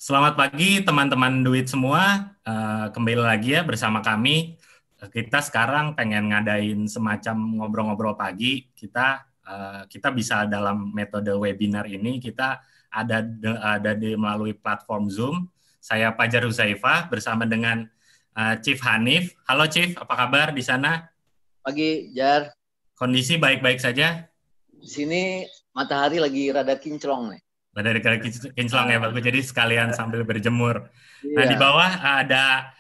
Selamat pagi teman-teman duit semua. Kembali lagi ya bersama kami. Kita sekarang pengen ngadain semacam ngobrol-ngobrol pagi. Kita bisa dalam metode webinar ini kita ada di melalui platform Zoom. Saya Fajar Huzaifah bersama dengan Chief Hanif. Halo Chief, apa kabar di sana? Pagi, Jar. Kondisi baik-baik saja? Di sini matahari lagi rada kinclong nih. Dari kinclong ya bagus. Jadi sekalian sambil berjemur. Nah di Iya. bawah ada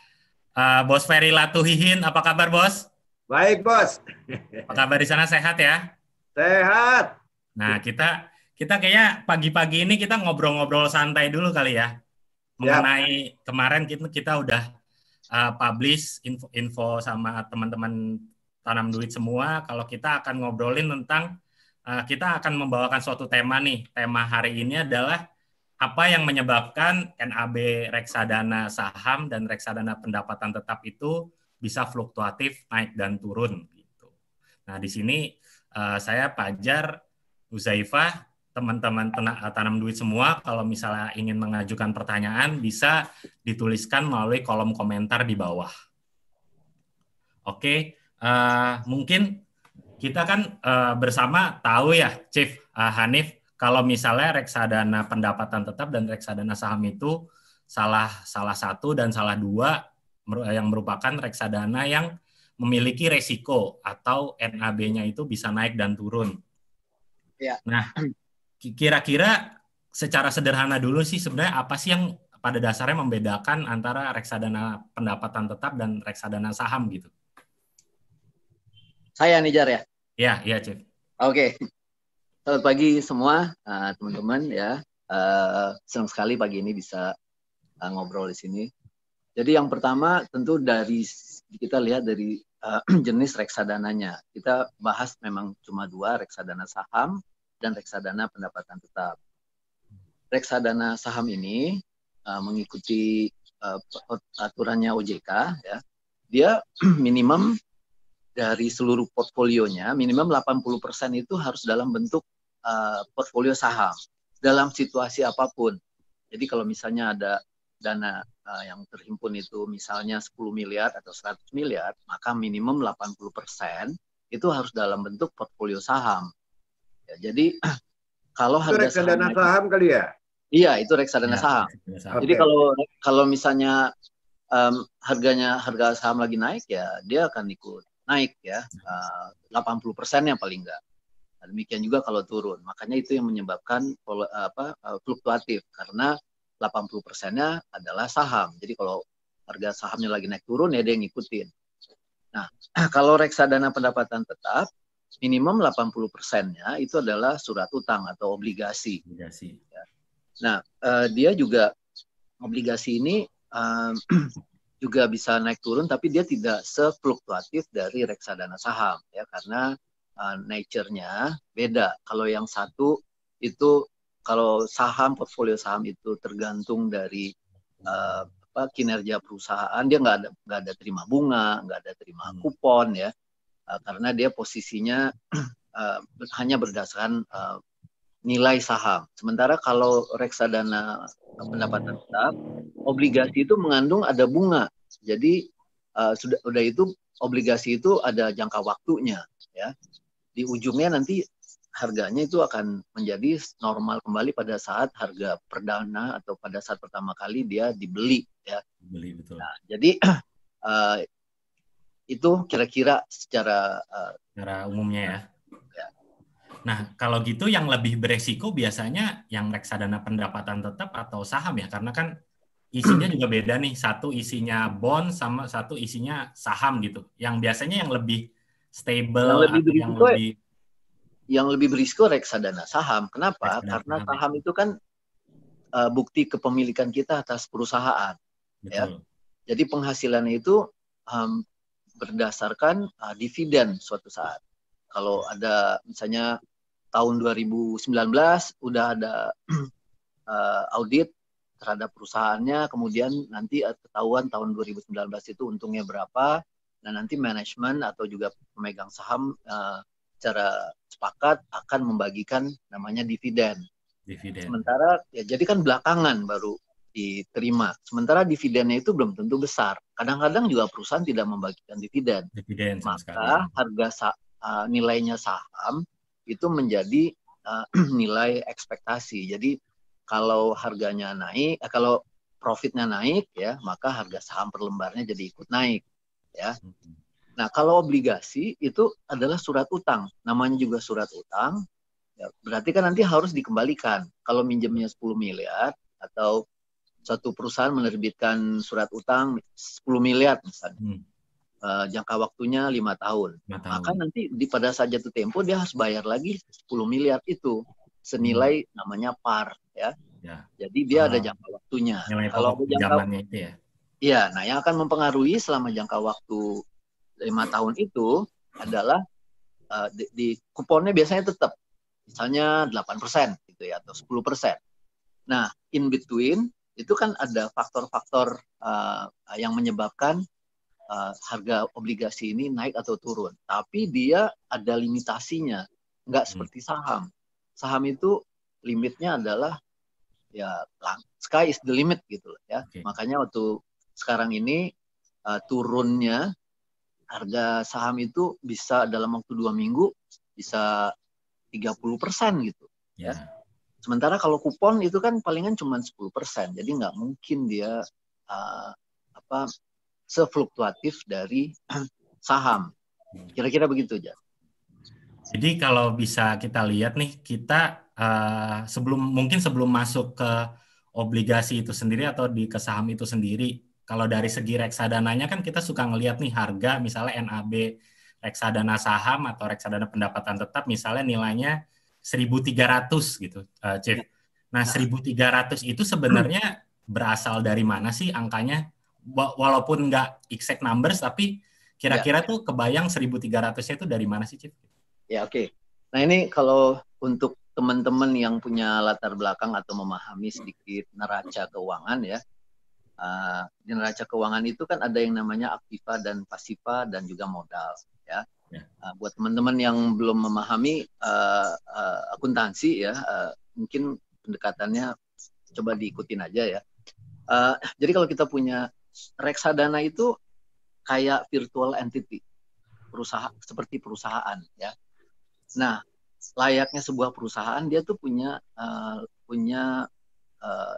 Bos Ferry Latuhihin. Apa kabar Bos? Baik, Bos. Apa kabar di sana, sehat ya? Sehat. Nah kita kita kayaknya pagi-pagi ini kita ngobrol-ngobrol santai dulu kali ya. Siap. Mengenai kemarin kita udah publish info sama teman-teman tanam duit semua. Kalau kita akan ngobrolin tentang kita akan membawakan suatu tema nih. Tema hari ini adalah apa yang menyebabkan NAB reksadana saham dan reksadana pendapatan tetap itu bisa fluktuatif naik dan turun gitu. Nah, di sini saya Fajar Huzaifah, teman-teman tanam duit semua, kalau misalnya ingin mengajukan pertanyaan bisa dituliskan melalui kolom komentar di bawah. Oke, mungkin kita kan bersama tahu ya, Chief Hanif, kalau misalnya reksadana pendapatan tetap dan reksadana saham itu salah satu dan salah dua yang merupakan reksadana yang memiliki resiko atau NAB-nya itu bisa naik dan turun. Ya. Nah, kira-kira secara sederhana dulu sih sebenarnya apa sih yang pada dasarnya membedakan antara reksadana pendapatan tetap dan reksadana saham gitu? Saya nih, Jar ya. Iya, Chief. Oke. Selamat pagi semua, teman-teman ya. Senang sekali pagi ini bisa ngobrol di sini. Jadi yang pertama tentu kita lihat dari jenis reksadananya. Kita bahas memang cuma dua, reksadana saham dan reksadana pendapatan tetap. Reksadana saham ini mengikuti aturannya OJK ya. Dia minimum dari seluruh portfolionya minimum 80% itu harus dalam bentuk portfolio saham dalam situasi apapun. Jadi kalau misalnya ada dana yang terhimpun itu misalnya 10 miliar atau 100 miliar, maka minimum 80% itu harus dalam bentuk portfolio saham. Ya, jadi kalau Itu harga reksadana saham kali ya? Iya, itu reksadana Ya, saham. Jadi Oke. kalau misalnya harga saham lagi naik ya dia akan ikut naik ya 80%-nya paling enggak. Demikian juga kalau turun. Makanya itu yang menyebabkan fluktuatif karena 80%-nya adalah saham. Jadi kalau harga sahamnya lagi naik turun ya dia ngikutin. Nah, kalau reksadana pendapatan tetap minimum 80%-nya itu adalah surat utang atau obligasi. Ya. Nah, dia juga obligasi ini juga bisa naik turun, tapi dia tidak sefluktuatif dari reksadana saham ya karena nature-nya beda. Kalau yang satu itu kalau portfolio saham itu tergantung dari kinerja perusahaan, dia nggak ada terima bunga, nggak ada terima kupon ya karena dia posisinya hanya berdasarkan nilai saham. Sementara kalau reksadana pendapatan tetap, obligasi itu mengandung ada bunga. Jadi sudah itu obligasi itu ada jangka waktunya ya. Di ujungnya nanti harganya itu akan menjadi normal kembali pada saat harga perdana atau pada saat pertama kali dia dibeli ya. Beli betul. Nah, jadi itu kira-kira secara umumnya ya. Nah, kalau gitu yang lebih beresiko biasanya yang reksadana pendapatan tetap atau saham ya, karena kan isinya juga beda nih. Satu isinya bond sama satu isinya saham gitu. Yang biasanya yang lebih stable atau yang lebih berisiko reksadana saham. Kenapa? Karena saham itu kan bukti kepemilikan kita atas perusahaan. Betul. Ya. Jadi penghasilannya itu berdasarkan dividen suatu saat. Kalau ada misalnya tahun 2019 udah ada audit terhadap perusahaannya, kemudian nanti ketahuan tahun 2019 itu untungnya berapa, dan nanti manajemen atau juga pemegang saham secara sepakat akan membagikan namanya dividen. Sementara ya jadi kan belakangan baru diterima. Sementara dividennya itu belum tentu besar. Kadang-kadang juga perusahaan tidak membagikan dividen. Dividen sama sekali. Maka harga nilainya saham itu menjadi nilai ekspektasi. Jadi kalau harganya naik, kalau profitnya naik ya, maka harga saham per lembarnya jadi ikut naik ya. Nah, kalau obligasi itu adalah surat utang. Namanya juga surat utang. Ya, berarti kan nanti harus dikembalikan. Kalau minjemnya 10 miliar atau suatu perusahaan menerbitkan surat utang 10 miliar misalnya. Jangka waktunya 5 tahun. Maka nanti pada saat jatuh tempo dia harus bayar lagi 10 miliar itu senilai namanya par ya. Jadi dia ada jangka waktunya. Kalau pinjamannya itu ya. Iya, nah yang akan mempengaruhi selama jangka waktu 5 tahun itu adalah di kuponnya biasanya tetap misalnya 8% gitu ya atau 10%. Nah, in between itu kan ada faktor-faktor yang menyebabkan harga obligasi ini naik atau turun. Tapi dia ada limitasinya, nggak seperti saham. Saham itu limitnya adalah ya sky is the limit gitu ya. Makanya waktu sekarang ini turunnya harga saham itu bisa dalam waktu 2 minggu bisa 30% gitu ya. Sementara kalau kupon itu kan palingan cuma 10%. Jadi nggak mungkin dia sefluktuatif dari saham. Kira-kira begitu aja. Jadi kalau bisa kita lihat nih, kita sebelum masuk ke obligasi itu sendiri atau ke saham itu sendiri, kalau dari segi reksadananya kan kita suka ngelihat nih harga misalnya NAB reksadana saham atau reksadana pendapatan tetap misalnya nilainya 1.300 gitu, Chief. Nah, 1.300 itu sebenarnya berasal dari mana sih angkanya? Walaupun nggak exact numbers, tapi kira-kira tuh kebayang 1.300-nya itu dari mana sih, Chief? Ya, oke. Nah, ini kalau untuk teman-teman yang punya latar belakang atau memahami sedikit neraca keuangan ya, di neraca keuangan itu kan ada yang namanya aktiva dan pasiva dan juga modal ya. Buat teman-teman yang belum memahami akuntansi ya, mungkin pendekatannya coba diikutin aja ya. Jadi kalau kita punya reksadana itu kayak virtual entity, seperti perusahaan ya. Nah, layaknya sebuah perusahaan dia tuh punya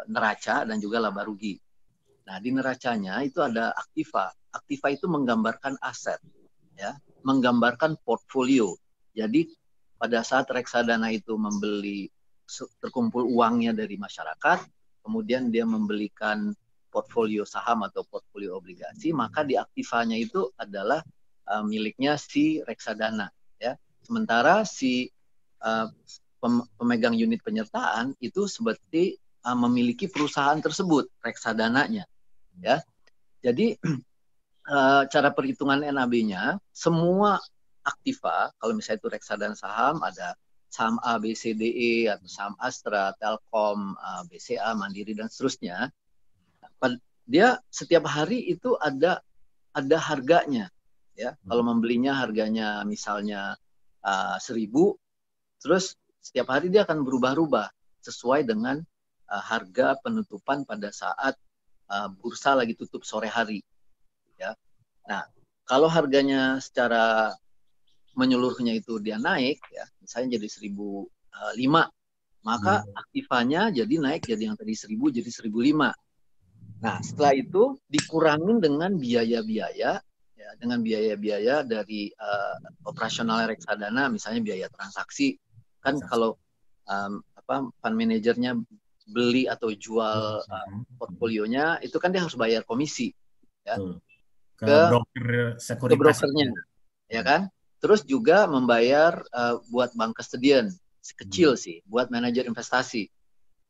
neraca dan juga laba rugi. Nah, di neracanya itu ada aktiva. Aktiva itu menggambarkan aset, ya, menggambarkan portfolio. Jadi pada saat reksadana itu terkumpul uangnya dari masyarakat, kemudian dia membelikan portfolio saham atau portfolio obligasi, maka di aktivanya itu adalah miliknya si reksadana, ya. Sementara si pemegang unit penyertaan itu seperti memiliki perusahaan tersebut, reksadananya. Ya, jadi cara perhitungan NAB-nya semua aktiva, kalau misalnya itu reksadana saham, ada saham A, B, C, D, E, atau saham Astra, Telkom, BCA, Mandiri dan seterusnya. Dia setiap hari itu ada harganya, ya. Kalau membelinya harganya misalnya 1.000, terus setiap hari dia akan berubah-ubah sesuai dengan harga penutupan pada saat bursa lagi tutup sore hari, ya. Nah, kalau harganya secara menyeluruhnya itu dia naik, ya, misalnya jadi 1.005, maka aktivanya jadi naik jadi yang tadi 1.000 jadi 1.005. Nah, setelah itu dikurangin dengan biaya-biaya, ya, dengan biaya-biaya dari operasional reksadana, misalnya biaya transaksi, kan kalau fund manajernya beli atau jual portfolionya itu kan dia harus bayar komisi ya ke broker sekuritas brokernya ya kan, terus juga membayar buat bank custodian kecil sih buat manajer investasi.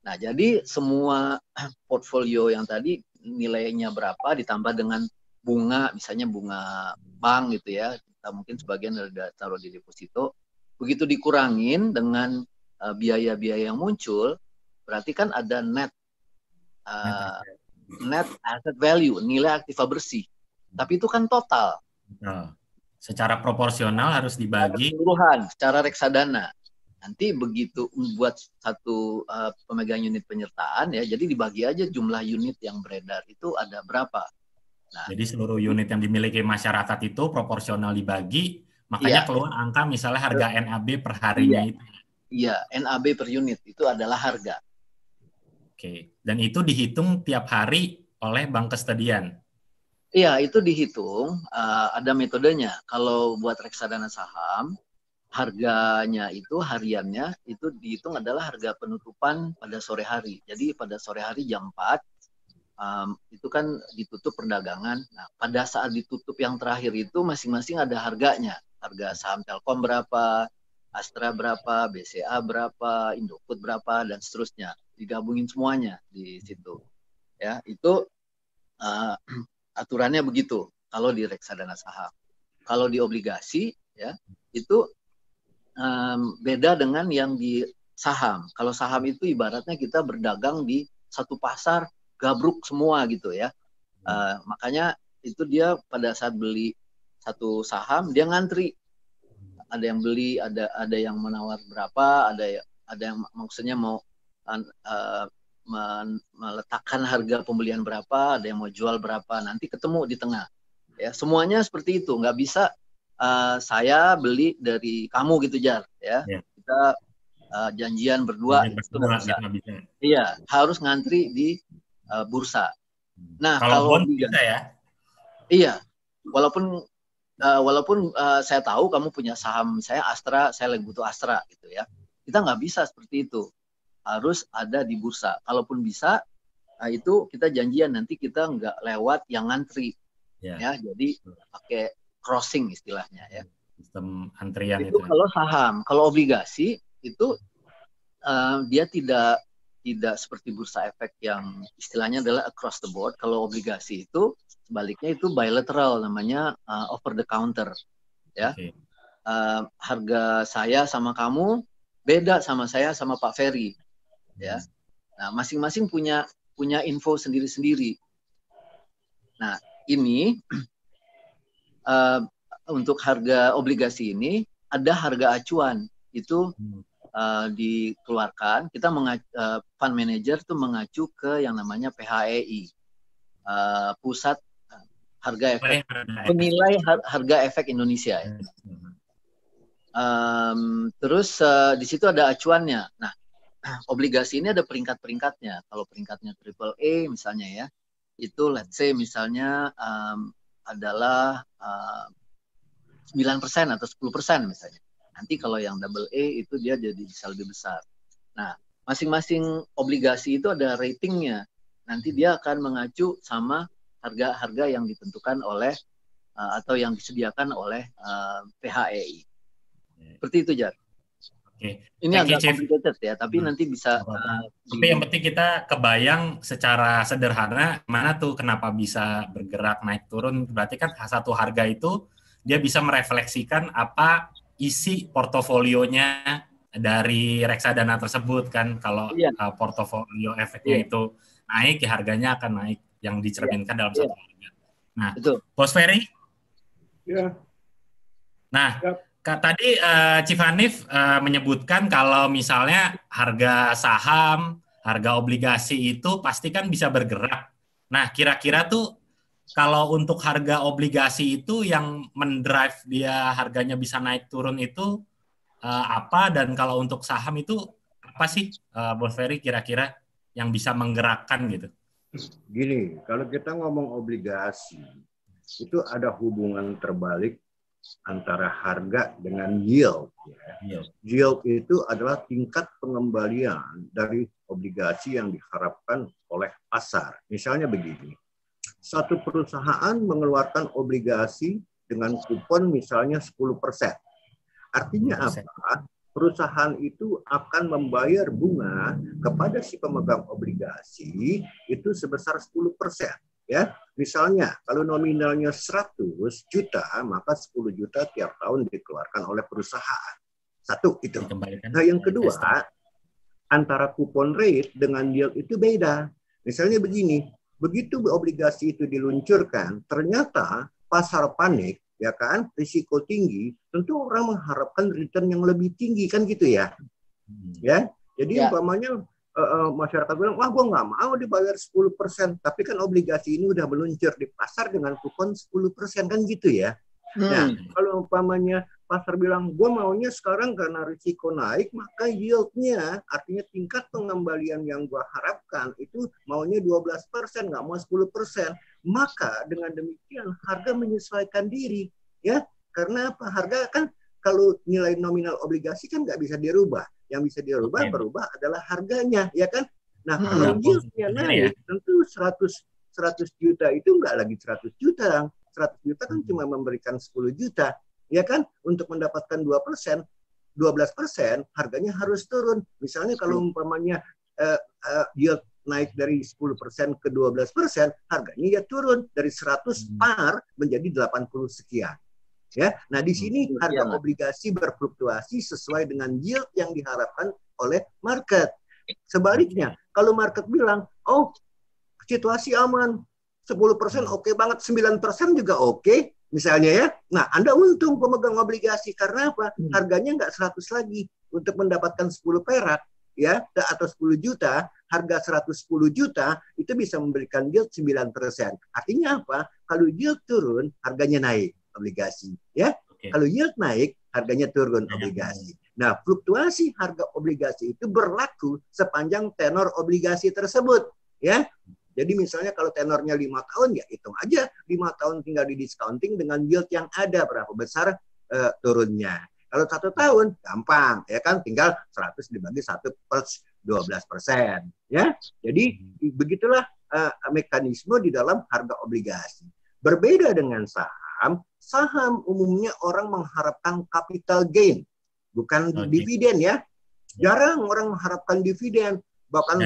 Nah, jadi semua portfolio yang tadi nilainya berapa ditambah dengan bunga, misalnya bunga bank gitu ya, kita mungkin sebagian udah taruh di deposito, begitu dikurangin dengan biaya-biaya yang muncul, berarti kan ada net asset value, nilai aktiva bersih. Tapi itu kan total. Secara proporsional harus dibagi. Keseluruhan, secara reksadana. Nanti begitu buat satu pemegang unit penyertaan ya, jadi dibagi aja jumlah unit yang beredar itu ada berapa. Nah, jadi seluruh unit yang dimiliki masyarakat itu proporsional dibagi, makanya iya, keluar angka misalnya harga NAB per harinya iya, itu. iya, NAB per unit itu adalah harga. Oke, dan itu dihitung tiap hari oleh bank kustodian. Iya, itu dihitung, ada metodenya. Kalau buat reksadana saham, harganya itu hariannya itu dihitung adalah harga penutupan pada sore hari. Jadi pada sore hari jam 4 itu kan ditutup perdagangan. Nah, pada saat ditutup yang terakhir itu masing-masing ada harganya. Harga saham Telkom berapa, Astra berapa, BCA berapa, Indofood berapa, dan seterusnya. Digabungin semuanya di situ. Ya, itu aturannya begitu kalau di reksadana saham. Kalau di obligasi ya itu beda dengan yang di saham. Kalau saham itu ibaratnya kita berdagang di satu pasar gabruk semua gitu ya. Makanya itu dia pada saat beli satu saham dia ngantri. Ada yang beli, ada yang menawar berapa, ada yang maksudnya mau meletakkan harga pembelian berapa, ada yang mau jual berapa, nanti ketemu di tengah. Ya, semuanya seperti itu, nggak bisa saya beli dari kamu gitu Jar, ya. Kita janjian berdua, itu nggak bisa. Bisa. Iya, harus ngantri di bursa. Nah, kalau bond bisa ya? Iya, walaupun saya tahu kamu punya saham saya Astra, saya lagi butuh Astra gitu ya. Kita nggak bisa seperti itu. Harus ada di bursa. Kalaupun bisa, itu kita janjian nanti kita nggak lewat yang ngantri, ya. Jadi pakai crossing istilahnya ya. Sistem antrian itu. Kalau saham, kalau obligasi itu dia tidak seperti bursa efek yang istilahnya adalah across the board. Kalau obligasi itu sebaliknya itu bilateral, namanya over the counter, ya. Harga saya sama kamu beda sama saya sama Pak Ferry. Ya, nah masing-masing punya info sendiri-sendiri. Nah ini untuk harga obligasi ini ada harga acuan itu dikeluarkan. Kita fund manager itu mengacu ke yang namanya PHEI, pusat harga efek, penilai harga efek Indonesia. Terus di situ ada acuannya. Nah, obligasi ini ada peringkat-peringkatnya. Kalau peringkatnya AAA misalnya ya, itu let's say misalnya adalah 9% atau 10% misalnya. Nanti kalau yang AA itu dia jadi bisa lebih besar. Nah, masing-masing obligasi itu ada ratingnya. Nanti dia akan mengacu sama harga-harga yang ditentukan oleh atau yang disediakan oleh PHEI. Seperti itu, Jar. Ini agak complicated ya, tapi nanti bisa. Tapi yang penting kita kebayang secara sederhana mana tuh kenapa bisa bergerak naik turun. Berarti kan satu harga itu dia bisa merefleksikan apa isi portofolionya dari reksadana tersebut kan. Kalau portofolio efeknya itu naik, ya harganya akan naik yang dicerminkan dalam satu harga. Nah, Bos Ferry. Nah. Tadi Chief Hanif menyebutkan kalau misalnya harga saham, harga obligasi itu pasti kan bisa bergerak. Nah, kira-kira tuh kalau untuk harga obligasi itu yang mendrive dia harganya bisa naik turun itu apa? Dan kalau untuk saham itu apa sih, Bos Ferry, kira-kira yang bisa menggerakkan gitu? Gini, kalau kita ngomong obligasi, itu ada hubungan terbalik antara harga dengan yield. Yield itu adalah tingkat pengembalian dari obligasi yang diharapkan oleh pasar. Misalnya begini, satu perusahaan mengeluarkan obligasi dengan kupon misalnya 10%. Artinya apa? Perusahaan itu akan membayar bunga kepada si pemegang obligasi itu sebesar 10%. Ya, misalnya kalau nominalnya 100 juta, maka 10 juta tiap tahun dikeluarkan oleh perusahaan. Satu itu. Nah, yang kedua, antara kupon rate dengan yield itu beda. Misalnya begini, begitu obligasi itu diluncurkan, ternyata pasar panik, ya kan, risiko tinggi, tentu orang mengharapkan return yang lebih tinggi kan gitu ya. Ya, jadi umpamanya masyarakat bilang, wah gue nggak mau dibayar 10%, tapi kan obligasi ini udah meluncur di pasar dengan kupon 10% kan gitu ya. Nah, kalau umpamanya pasar bilang, gue maunya sekarang karena risiko naik, maka yield-nya, artinya tingkat pengembalian yang gue harapkan itu maunya 12%, nggak mau 10%. Maka dengan demikian harga menyesuaikan diri, ya. Karena apa? Harga kan kalau nilai nominal obligasi kan nggak bisa dirubah. Yang bisa berubah adalah harganya, ya kan? Nah, kalau yield-nya naik, tentu 100 juta itu nggak lagi 100 juta. 100 juta kan cuma memberikan 10 juta, ya kan? Untuk mendapatkan 2%, 12%, harganya harus turun. Misalnya kalau umpamanya yield naik dari 10% ke 12%, harganya ya turun dari 100 par menjadi 80 sekian. Ya, nah di sini harga obligasi berfluktuasi sesuai dengan yield yang diharapkan oleh market. Sebaliknya, kalau market bilang, oh situasi aman, 10% oke banget, 9% juga oke, misalnya ya. Nah, Anda untung pemegang obligasi karena apa? Harganya nggak 100 lagi untuk mendapatkan 10 perak, ya, atau 10 juta, harga 110 juta itu bisa memberikan yield 9%. Artinya apa? Kalau yield turun, harganya naik obligasi, ya. Kalau yield naik, harganya turun obligasi. Nah, fluktuasi harga obligasi itu berlaku sepanjang tenor obligasi tersebut, ya. Jadi misalnya kalau tenornya 5 tahun, ya hitung aja 5 tahun tinggal di discounting dengan yield yang ada, berapa besar turunnya. Kalau 1 tahun, gampang, ya kan, tinggal 100 dibagi 1 per 12%, ya. Jadi begitulah mekanisme di dalam harga obligasi. Berbeda dengan saham umumnya orang mengharapkan capital gain, bukan dividen, ya. Jarang orang mengharapkan dividen, bahkan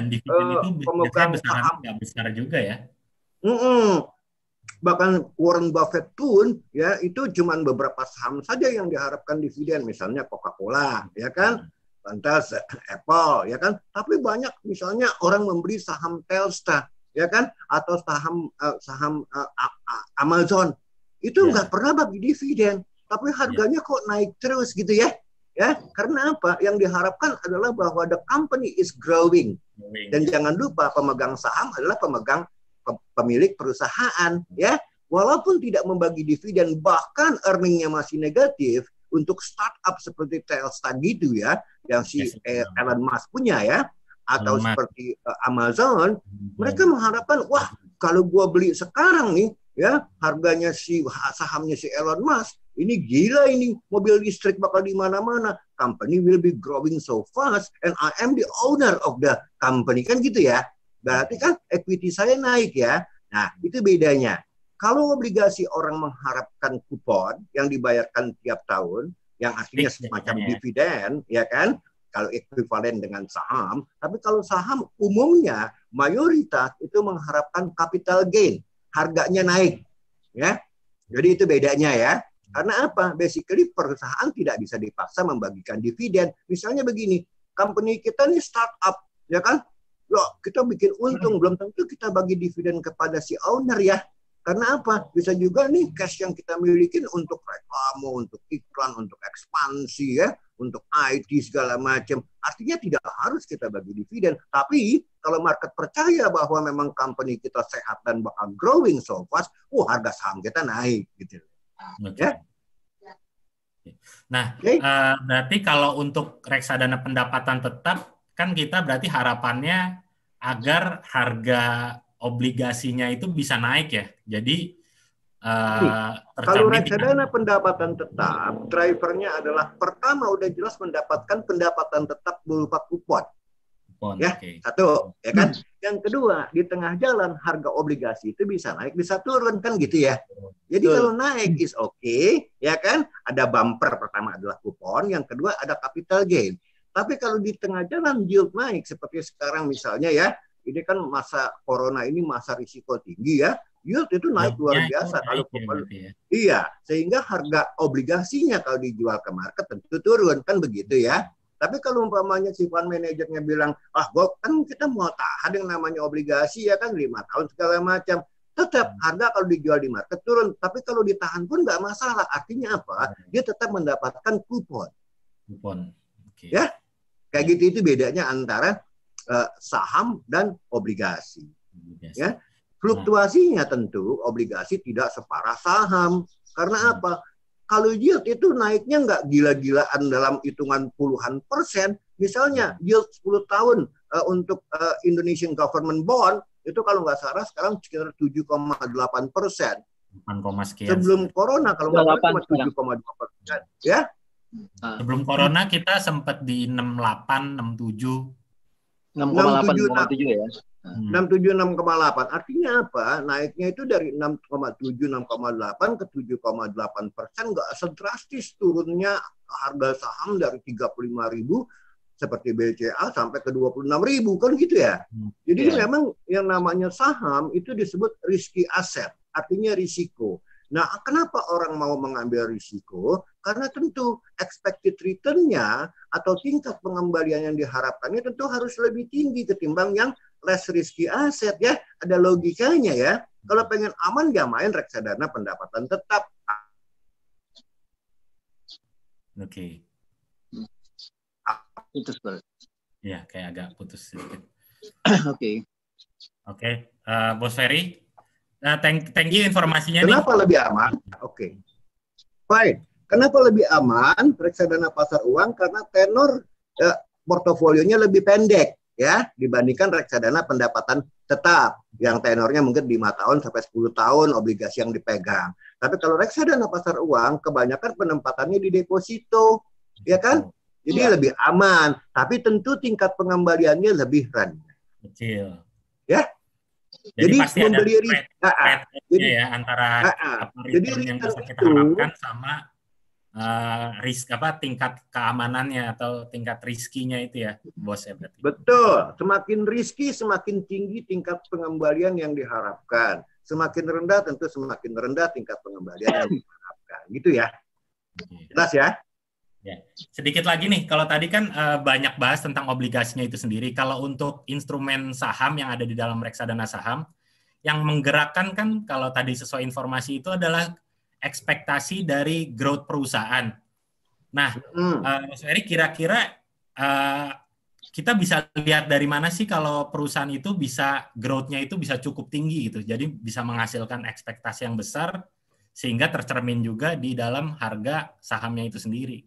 pemegang saham nggak besar juga ya. Bahkan Warren Buffett pun, ya, itu cuma beberapa saham saja yang diharapkan dividen, misalnya Coca-Cola, ya kan, lantas Apple, ya kan. Tapi banyak misalnya orang membeli saham Telstra, ya kan, atau saham Amazon. Itu nggak pernah bagi dividen, tapi harganya kok naik terus gitu ya. Ya, karena apa? Yang diharapkan adalah bahwa the company is growing. Dan jangan lupa pemegang saham adalah pemilik perusahaan, ya. Walaupun tidak membagi dividen, bahkan earningnya masih negatif untuk startup seperti Telstra gitu ya, yang si Elon Musk punya ya, atau seperti Amazon, mereka mengharapkan, wah kalau gua beli sekarang nih, ya, harganya sahamnya si Elon Musk ini gila, ini mobil listrik bakal di mana-mana, company will be growing so fast and I am the owner of the company, kan gitu ya. Berarti kan equity saya naik ya. Nah, itu bedanya. Kalau obligasi orang mengharapkan kupon yang dibayarkan tiap tahun, yang artinya semacam dividen, ya kan? Kalau ekuivalen dengan saham. Tapi kalau saham umumnya mayoritas itu mengharapkan capital gain, harganya naik, ya. Jadi itu bedanya ya. Karena apa? Basically perusahaan tidak bisa dipaksa membagikan dividen. Misalnya begini, company kita nih startup, ya kan? Loh, kita bikin untung, belum tentu kita bagi dividen kepada si owner ya. Karena apa? Bisa juga nih cash yang kita miliki untuk reklame, untuk iklan, untuk ekspansi ya, untuk IT segala macam. Artinya tidak harus kita bagi dividen. Tapi kalau market percaya bahwa memang company kita sehat dan bakal growing so fast, harga saham kita naik gitu. Ya. Nah, berarti kalau untuk reksadana pendapatan tetap, kan kita berarti harapannya agar harga obligasinya itu bisa naik ya. Jadi kalau reksadana pendapatan tetap, drivernya adalah pertama udah jelas mendapatkan pendapatan tetap berupa kupon. Ya, satu, ya kan. Yang kedua, di tengah jalan harga obligasi itu bisa naik, bisa turun kan gitu ya. Jadi kalau naik is okay, ya kan. Ada bumper, pertama adalah kupon, yang kedua ada capital gain. Tapi kalau di tengah jalan yield naik seperti sekarang misalnya ya, ini kan masa corona ini masa risiko tinggi ya, yield itu naik luar biasa kalau kupon. Iya, sehingga harga obligasinya kalau dijual ke market tentu turun kan begitu ya. Tapi kalau umpamanya si fund manajernya bilang, kan kita mau tahan yang namanya obligasi ya kan 5 tahun segala macam. Tetap harga kalau dijual di market turun. Tapi kalau ditahan pun nggak masalah. Artinya apa? Dia tetap mendapatkan kupon. Kupon. Ya, Kayak gitu, itu bedanya antara saham dan obligasi. Ya, fluktuasinya tentu obligasi tidak separah saham. Karena apa? Kalau yield itu naiknya nggak gila-gilaan dalam hitungan puluhan persen. Misalnya yield 10 tahun untuk Indonesian Government Bond itu kalau nggak salah sekarang sekitar 7,8%. Sebelum corona kalau nggak salah cuma 7,2%. Ya. Sebelum corona kita sempat di 68, 67. 6,8, 6,7 ya. 67, 6,8. Artinya apa? Naiknya itu dari 6,7, 6,8 ke 7,8%. Nggak sedrastis turunnya harga saham dari 35.000 seperti BCA sampai ke 26.000 kan gitu ya. Jadi memang yang namanya saham itu disebut risky asset, artinya risiko. Nah, kenapa orang mau mengambil risiko? Karena tentu expected return-nya atau tingkat pengembalian yang diharapkannya tentu harus lebih tinggi ketimbang yang less risky asset ya. Ada logikanya ya. Kalau pengen aman ya main reksadana pendapatan tetap. Oke. Putus bro. Ya, kayak agak putus sedikit. Oke. Bos Ferry. Thank you informasinya. Kenapa nih. lebih aman? Oke. Fine. Kenapa lebih aman reksadana pasar uang? Karena tenor portofolionya lebih pendek ya dibandingkan reksadana pendapatan tetap yang tenornya mungkin 5 tahun sampai 10 tahun obligasi yang dipegang. Tapi kalau reksadana pasar uang kebanyakan penempatannya di deposito, ya kan? Jadi lebih aman, tapi tentu tingkat pengembaliannya lebih rendah. Kecil. Ya. Jadi pasti membeli jadi ya antara return yang bisa kita harapkan sama tingkat keamanannya atau tingkat riskinya itu ya, bos ya berarti. Betul, semakin riski semakin tinggi tingkat pengembalian yang diharapkan. Semakin rendah tentu semakin rendah tingkat pengembalian yang diharapkan. Gitu ya. Jelas ya? Ya. Sedikit lagi nih, kalau tadi kan banyak bahas tentang obligasinya itu sendiri. Kalau untuk instrumen saham yang ada di dalam reksadana saham, yang menggerakkan kan kalau tadi sesuai informasi itu adalah ekspektasi dari growth perusahaan. Nah, Mas Ferry kira-kira kita bisa lihat dari mana sih kalau perusahaan itu bisa growth-nya itu bisa cukup tinggi gitu. Jadi bisa menghasilkan ekspektasi yang besar sehingga tercermin juga di dalam harga sahamnya itu sendiri.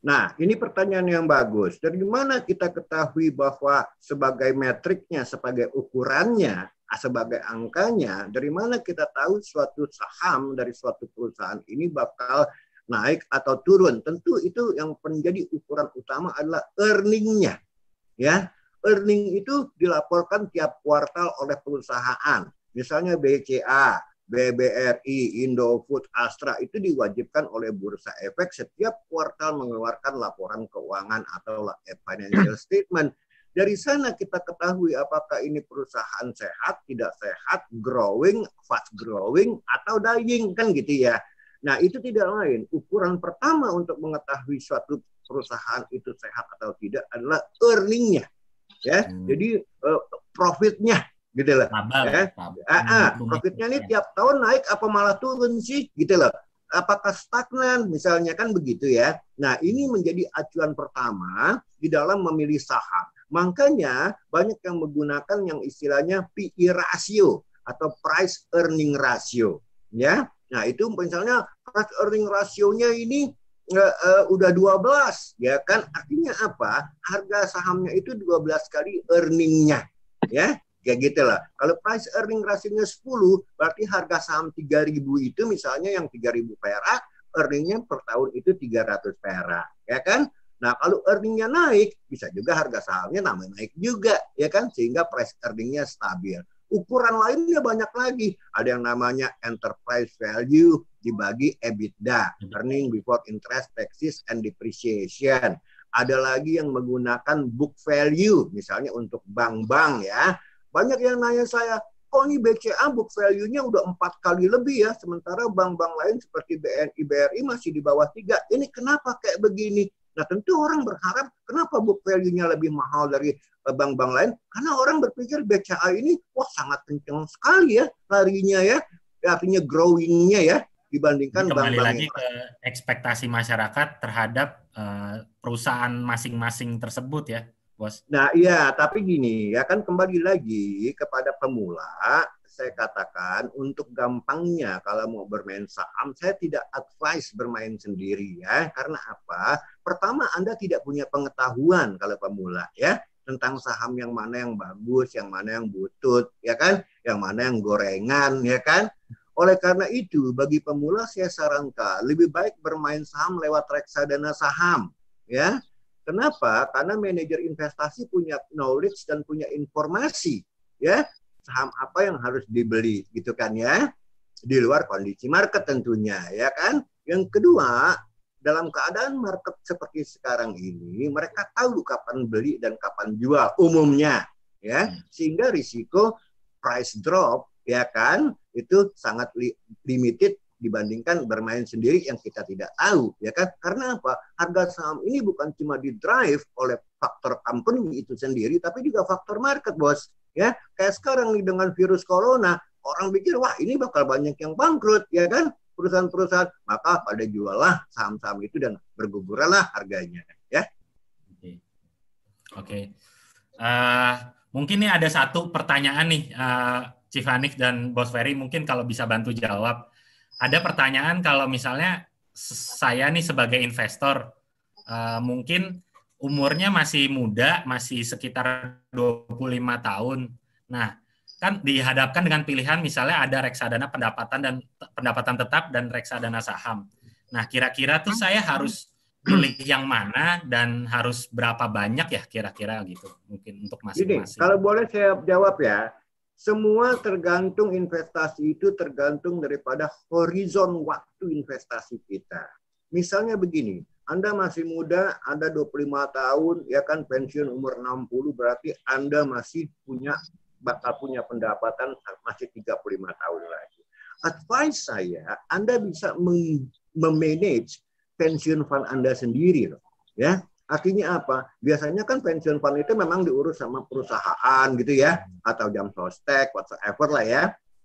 Nah, ini pertanyaan yang bagus. Dari mana kita ketahui bahwa sebagai metriknya, sebagai ukurannya, sebagai angkanya, dari mana kita tahu suatu saham dari suatu perusahaan ini bakal naik atau turun? Tentu itu yang menjadi ukuran utama adalah earning-nya. Ya, earning itu dilaporkan tiap kuartal oleh perusahaan. Misalnya BCA, BBRI, Indofood, Astra itu diwajibkan oleh Bursa Efek setiap kuartal mengeluarkan laporan keuangan atau financial statement. Dari sana kita ketahui apakah ini perusahaan sehat, tidak sehat, growing, fast growing, atau dying, kan gitu ya. Nah, itu tidak lain. Ukuran pertama untuk mengetahui suatu perusahaan itu sehat atau tidak adalah earning-nya. Ya, jadi profitnya. Gitu loh. Profitnya ini tiap tahun naik apa malah turun sih gitu loh. Apakah stagnan misalnya kan begitu ya. Nah, ini menjadi acuan pertama di dalam memilih saham. Makanya banyak yang menggunakan yang istilahnya PE ratio atau price earning ratio ya. Nah, itu misalnya price earning ratio-nya ini udah 12 ya kan. Artinya apa? Harga sahamnya itu 12 kali earning-nya ya. Kayak gitu lah. Kalau price earning ratio-nya 10, berarti harga saham 3.000 itu misalnya yang 3.000 perak, earning-nya per tahun itu 300 perak. Ya kan? Nah, kalau earning-nya naik, bisa juga harga sahamnya naik juga. Ya kan? Sehingga price earning-nya stabil. Ukuran lainnya banyak lagi. Ada yang namanya enterprise value dibagi EBITDA. Earning before interest, taxes, and depreciation. Ada lagi yang menggunakan book value. Misalnya untuk bank-bank ya. Banyak yang nanya saya, kok ini BCA book value-nya udah 4 kali lebih ya, sementara bank-bank lain seperti BNI, BRI masih di bawah 3. Ini kenapa kayak begini? Nah, tentu orang berharap kenapa book value-nya lebih mahal dari bank-bank lain? Karena orang berpikir BCA ini, wah sangat kencang sekali ya larinya ya, artinya growing-nya ya, dibandingkan Jadi kembali bank-bank lagi yang ke ekspektasi masyarakat terhadap perusahaan masing-masing tersebut ya, Bos. Nah, iya, tapi gini, ya kan kembali lagi kepada pemula, saya katakan untuk gampangnya kalau mau bermain saham, saya tidak advise bermain sendiri ya. Karena apa? Pertama, Anda tidak punya pengetahuan kalau pemula ya, tentang saham yang mana yang bagus, yang mana yang butut, ya kan? Yang mana yang gorengan, ya kan? Oleh karena itu, bagi pemula saya sarankan lebih baik bermain saham lewat reksadana saham, ya. Kenapa? Karena manajer investasi punya knowledge dan punya informasi, ya, saham apa yang harus dibeli, gitu kan ya, di luar kondisi market tentunya, ya kan. Yang kedua, dalam keadaan market seperti sekarang ini, mereka tahu kapan beli dan kapan jual umumnya, ya, sehingga risiko price drop, ya kan, itu sangat limited dibandingkan bermain sendiri yang kita tidak tahu, ya kan? Karena apa? Harga saham ini bukan cuma di-drive oleh faktor company itu sendiri, tapi juga faktor market, Bos. Ya, kayak sekarang nih dengan virus corona, orang pikir wah ini bakal banyak yang bangkrut, ya kan? Perusahaan-perusahaan, maka pada jualah saham-saham itu dan berguguranlah harganya, ya. Oke. Mungkin nih ada satu pertanyaan nih, Chief Hanif dan Bos Ferry, mungkin kalau bisa bantu jawab. Ada pertanyaan kalau misalnya saya nih sebagai investor, mungkin umurnya masih muda, masih sekitar 25 tahun. Nah, kan dihadapkan dengan pilihan misalnya ada reksadana pendapatan tetap dan reksadana saham. Nah, kira-kira tuh saya harus pilih yang mana dan harus berapa banyak ya kira-kira gitu, mungkin untuk masing-masing. Kalau boleh saya jawab ya. Semua tergantung investasi itu tergantung daripada horizon waktu investasi kita. Misalnya begini, Anda masih muda, Anda 25 tahun, ya kan pensiun umur 60, berarti Anda masih bakal punya pendapatan masih 35 tahun lagi. Advice saya, Anda bisa memanage pensiun fund Anda sendiri loh, ya. Artinya apa? Biasanya kan pensiun fund itu memang diurus sama perusahaan gitu ya, atau jam sostek, whatsoever lah ya.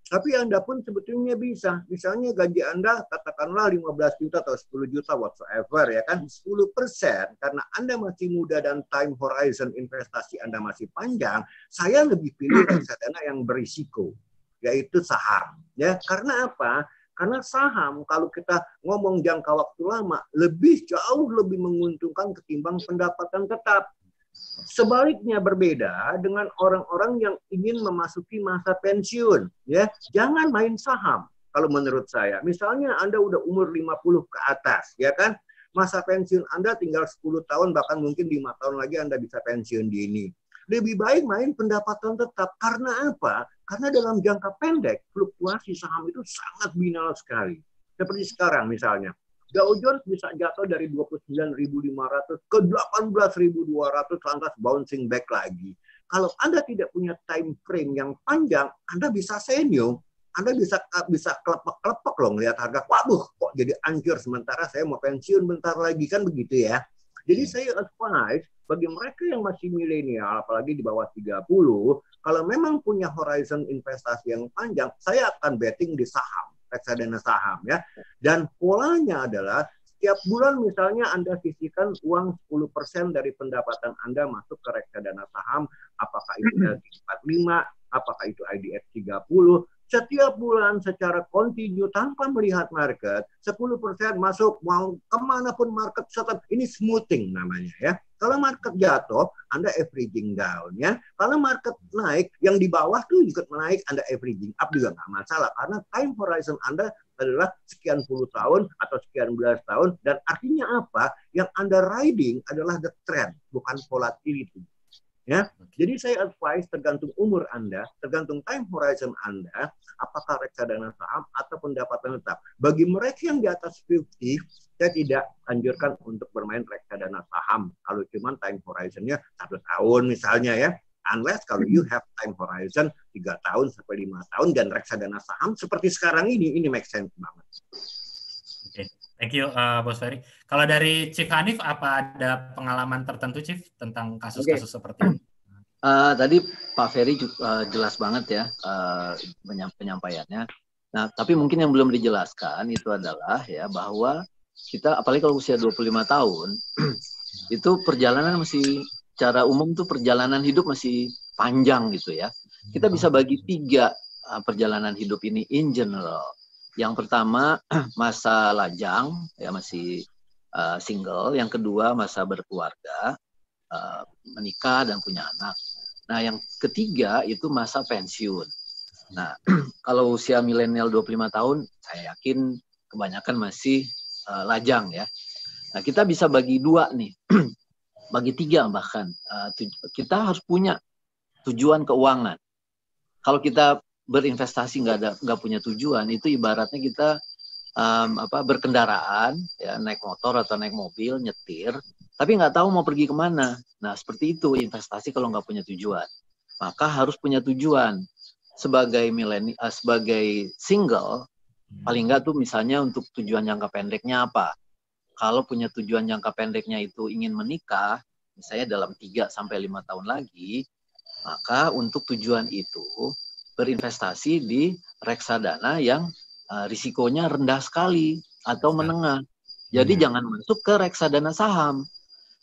Tapi Anda pun sebetulnya bisa. Misalnya gaji Anda katakanlah 15 juta atau 10 juta whatsoever ya kan, 10% karena Anda masih muda dan time horizon investasi Anda masih panjang, saya lebih pilih reksadana yang berisiko, yaitu saham. Ya, karena apa? Karena saham kalau kita ngomong jangka waktu lama jauh lebih menguntungkan ketimbang pendapatan tetap. Sebaliknya berbeda dengan orang-orang yang ingin memasuki masa pensiun, ya. Jangan main saham kalau menurut saya. Misalnya Anda udah umur 50 ke atas, ya kan? Masa pensiun Anda tinggal 10 tahun bahkan mungkin 5 tahun lagi Anda bisa pensiun dini. Lebih baik main pendapatan tetap. Karena apa? Karena dalam jangka pendek, fluktuasi saham itu sangat binal sekali. Seperti sekarang misalnya, Dow Jones bisa jatuh dari 29.500 ke 18.200 lantas bouncing back lagi. Kalau Anda tidak punya time frame yang panjang, Anda bisa senyum. Anda bisa kelepek-kelepek loh ngelihat harga. Waduh, kok jadi anjir sementara saya mau pensiun bentar lagi. Kan begitu ya. Jadi saya advise bagi mereka yang masih milenial, apalagi di bawah 30, kalau memang punya horizon investasi yang panjang, saya akan betting di saham, reksadana saham ya. Dan polanya adalah setiap bulan misalnya Anda sisihkan uang 10% dari pendapatan Anda masuk ke reksadana saham, apakah itu LQ45, apakah itu IDX 30, setiap bulan secara kontinu tanpa melihat market, 10% masuk, mau kemanapun market tetap, ini smoothing namanya ya. Kalau market jatuh, Anda averaging down ya. Kalau market naik, yang di bawah tuh juga naik, Anda averaging up juga nggak masalah. Karena time horizon Anda adalah sekian puluh tahun atau sekian belas tahun. Dan artinya apa? Yang Anda riding adalah the trend, bukan volatility. Ya, jadi saya advise tergantung umur Anda, tergantung time horizon Anda, apakah reksadana saham atau pendapatan tetap. Bagi mereka yang di atas 50, saya tidak anjurkan untuk bermain reksadana saham. Kalau cuma time horizonnya 1 tahun misalnya ya, unless kalau you have time horizon 3 tahun sampai 5 tahun dan reksadana saham seperti sekarang ini make sense banget. Oke, thank you Bos Ferry. Kalau dari Chief Hanif, apa ada pengalaman tertentu Chief tentang kasus-kasus seperti ini? Tadi Pak Ferry jelas banget ya penyampaiannya. Nah, tapi mungkin yang belum dijelaskan itu adalah ya bahwa kita apalagi kalau usia 25 tahun itu perjalanan masih secara umum tuh perjalanan hidup masih panjang gitu ya. Kita bisa bagi 3 perjalanan hidup ini in general. Yang pertama masa lajang ya masih single, yang kedua masa berkeluarga, menikah dan punya anak. Nah, yang ketiga itu masa pensiun. Nah, kalau usia milenial 25 tahun, saya yakin kebanyakan masih lajang ya. Nah, kita bisa bagi 2 nih, bagi 3 bahkan. Kita harus punya tujuan keuangan. Kalau kita berinvestasi nggak punya tujuan, itu ibaratnya kita berkendaraan, ya, naik motor atau naik mobil, nyetir, tapi nggak tahu mau pergi kemana. Nah, seperti itu investasi kalau nggak punya tujuan. Maka harus punya tujuan. Sebagai sebagai single, paling nggak tuh misalnya untuk tujuan jangka pendeknya apa? Kalau punya tujuan jangka pendeknya itu ingin menikah, misalnya dalam 3-5 tahun lagi, maka untuk tujuan itu berinvestasi di reksadana yang risikonya rendah sekali atau menengah. Jadi jangan masuk ke reksadana saham.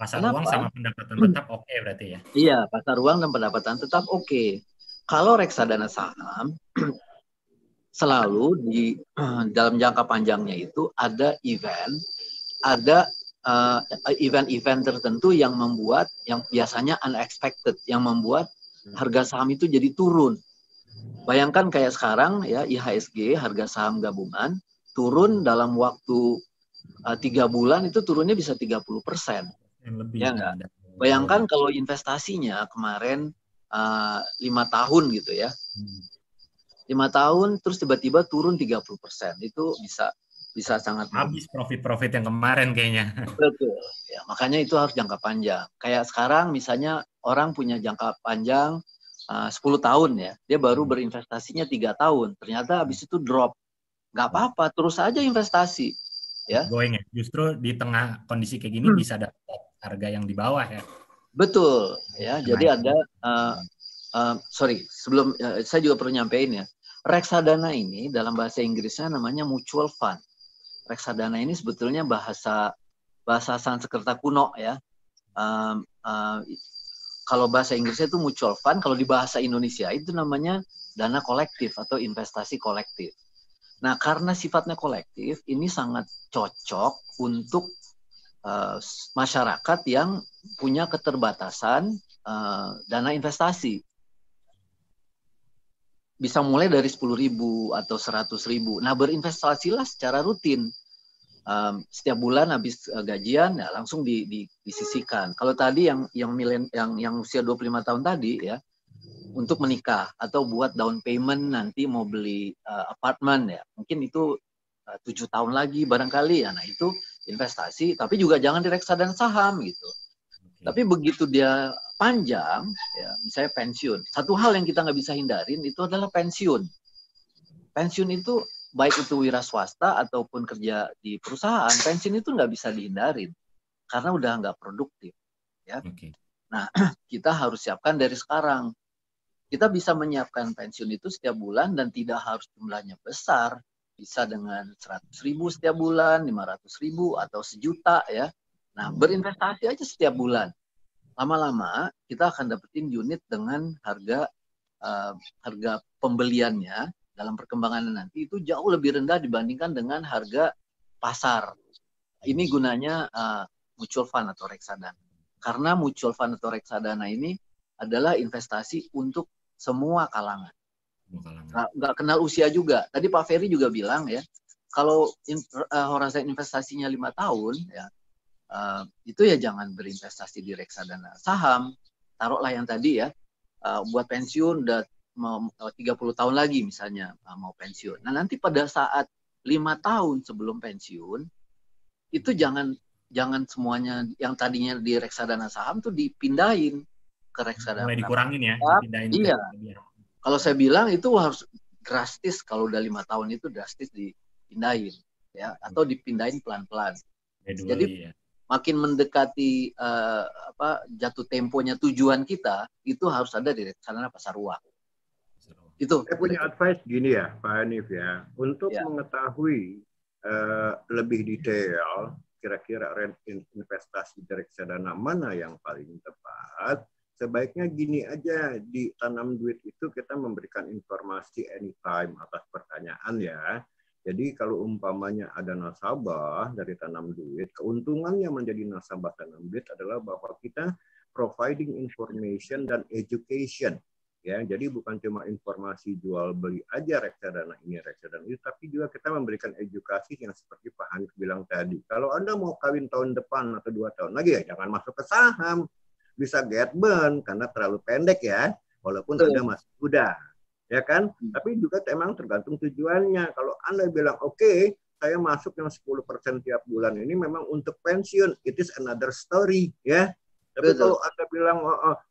Pasar Kenapa? uang sama pendapatan tetap oke berarti ya? Iya, pasar uang dan pendapatan tetap oke. Kalau reksadana saham, selalu di dalam jangka panjangnya itu ada event tertentu yang membuat, yang biasanya unexpected, yang membuat harga saham itu jadi turun. Bayangkan kayak sekarang ya, IHSG, harga saham gabungan, turun dalam waktu 3 bulan itu turunnya bisa 30%. Lebih, ya enggak? Bayangkan kalau investasinya kemarin 5 tahun gitu ya. 5 tahun terus tiba-tiba turun 30%. Itu bisa sangat habis profit yang kemarin kayaknya. Betul. Ya, makanya itu harus jangka panjang. Kayak sekarang misalnya orang punya jangka panjang 10 tahun ya. Dia baru berinvestasinya 3 tahun. Ternyata habis itu drop. Nggak apa-apa, terus aja investasi. Ya. Going ya. Justru di tengah kondisi kayak gini bisa dapat harga yang di bawah ya. Betul ya. Jadi ada sebelum saya juga perlu nyampein ya. Reksadana ini dalam bahasa Inggrisnya namanya mutual fund. Reksadana ini sebetulnya bahasa Sanskerta kuno ya. Kalau bahasa Inggrisnya itu mutual fund, kalau di bahasa Indonesia itu namanya dana kolektif atau investasi kolektif. Nah, karena sifatnya kolektif, ini sangat cocok untuk masyarakat yang punya keterbatasan dana investasi. Bisa mulai dari 10.000 atau 100.000. Nah, berinvestasilah secara rutin. Setiap bulan habis gajian ya langsung disisihkan. Kalau tadi yang usia 25 tahun tadi ya, untuk menikah atau buat down payment nanti mau beli apartemen ya, mungkin itu 7 tahun lagi barangkali ya. Nah, itu investasi, tapi juga jangan di reksadana saham gitu. Tapi begitu dia panjang ya, misalnya pensiun. Satu hal yang kita nggak bisa hindarin itu adalah pensiun. Pensiun itu baik itu wira swasta ataupun kerja di perusahaan, pensiun itu nggak bisa dihindarin karena udah nggak produktif. Ya. Nah, kita harus siapkan dari sekarang. Kita bisa menyiapkan pensiun itu setiap bulan dan tidak harus jumlahnya besar. Bisa dengan 100.000 setiap bulan, 500.000 atau 1 juta ya. Nah, berinvestasi aja setiap bulan. Lama-lama kita akan dapetin unit dengan harga pembeliannya dalam perkembangan nanti itu jauh lebih rendah dibandingkan dengan harga pasar. Ini gunanya mutual fund atau reksadana. Karena mutual fund atau reksadana ini adalah investasi untuk semua kalangan. Nggak kenal usia juga. Tadi Pak Ferry juga bilang ya, kalau horizon investasinya 5 tahun, ya itu ya jangan berinvestasi di reksadana saham. Taruhlah yang tadi ya, buat pensiun udah 30 tahun lagi misalnya mau pensiun. Nah, nanti pada saat 5 tahun sebelum pensiun, itu jangan semuanya yang tadinya di reksadana saham tuh dipindahin ke reksadana. Mulai dikurangin ya, dipindahin. Iya. Kalau saya bilang itu harus drastis, kalau udah 5 tahun itu drastis dipindahin ya, atau dipindahin pelan-pelan. Jadi makin mendekati jatuh temponya tujuan kita itu harus ada di reksadana pasar uang. Itu. Saya punya advice gini ya, Pak Hanif ya, untuk Ya. mengetahui lebih detail kira-kira investasi di reksadana mana yang paling tepat, sebaiknya gini aja, di Tanam Duit itu kita memberikan informasi anytime atas pertanyaan ya. Jadi kalau umpamanya ada nasabah dari Tanam Duit, keuntungannya menjadi nasabah Tanam Duit adalah bahwa kita providing information dan education. Ya, jadi bukan cuma informasi jual beli aja reksadana ini, reksadana itu, tapi juga kita memberikan edukasi yang seperti Pak Hanif bilang tadi. Kalau Anda mau kawin tahun depan atau 2 tahun lagi, ya jangan masuk ke saham. Bisa get burn karena terlalu pendek ya, walaupun Anda masih muda. Ya kan? Tapi juga memang tergantung tujuannya. Kalau Anda bilang, oke, saya masuk yang 10% tiap bulan ini memang untuk pensiun, it is another story ya. Tapi kalau Anda bilang,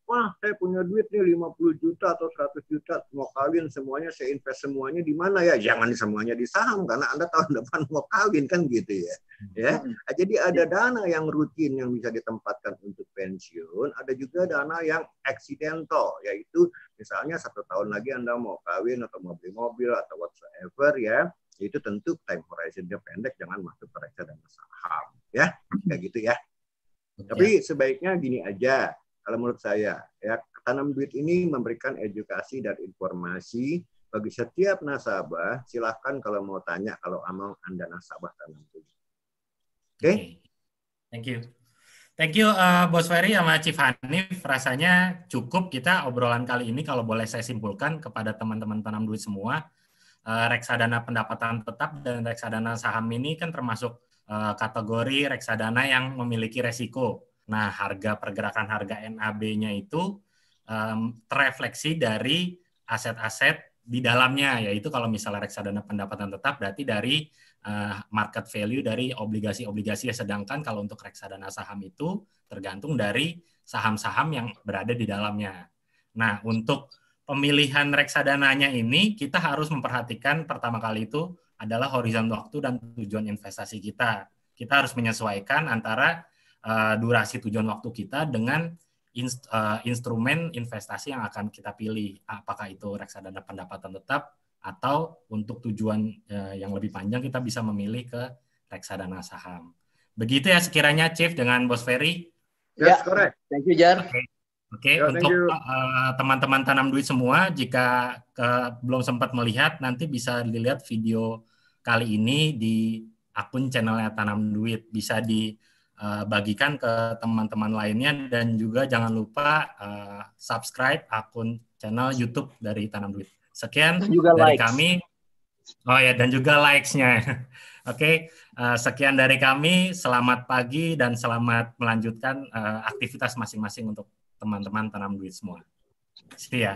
wah saya punya duit nih 50 juta atau 100 juta, mau kawin semuanya, saya invest semuanya di mana ya? Jangan semuanya di saham, karena Anda tahun depan mau kawin kan gitu ya. Jadi ada dana yang rutin yang bisa ditempatkan untuk pensiun, ada juga dana yang accidental, yaitu misalnya 1 tahun lagi Anda mau kawin atau mau beli mobil atau whatsoever ya, itu tentu time horizon-nya pendek, jangan masuk ke reksadana saham. Ya, kayak gitu ya. Tapi sebaiknya gini aja, kalau menurut saya, ya Tanam Duit ini memberikan edukasi dan informasi bagi setiap nasabah. Silahkan kalau mau tanya, kalau emang Anda nasabah Tanam Duit. Oke? Thank you. Thank you, Bos Ferry sama Chief Hanif. Rasanya cukup kita obrolan kali ini, kalau boleh saya simpulkan kepada teman-teman Tanam Duit semua. Reksadana pendapatan tetap dan reksadana saham ini kan termasuk kategori reksadana yang memiliki resiko. Nah, pergerakan harga NAB-nya itu terefleksi dari aset-aset di dalamnya, yaitu kalau misalnya reksadana pendapatan tetap berarti dari market value dari obligasi-obligasi, sedangkan kalau untuk reksadana saham itu tergantung dari saham-saham yang berada di dalamnya. Nah, untuk pemilihan reksadananya ini kita harus memperhatikan pertama kali itu adalah horizon waktu dan tujuan investasi kita. Kita harus menyesuaikan antara durasi tujuan waktu kita dengan instrumen investasi yang akan kita pilih. Apakah itu reksadana pendapatan tetap atau untuk tujuan yang lebih panjang kita bisa memilih ke reksadana saham. Begitu ya sekiranya Chief dengan Bos Ferry. Ya, correct. Thank you, Jar. Oke, untuk teman-teman Tanam Duit semua, jika belum sempat melihat, nanti bisa dilihat video kali ini di akun channelnya Tanam Duit. Bisa dibagikan ke teman-teman lainnya, dan juga jangan lupa subscribe akun channel YouTube dari Tanam Duit. Sekian dari kami. Oh ya, dan juga likes-nya. Oke, sekian dari kami. Selamat pagi dan selamat melanjutkan aktivitas masing-masing untuk teman-teman Tanam Duit semua. See ya.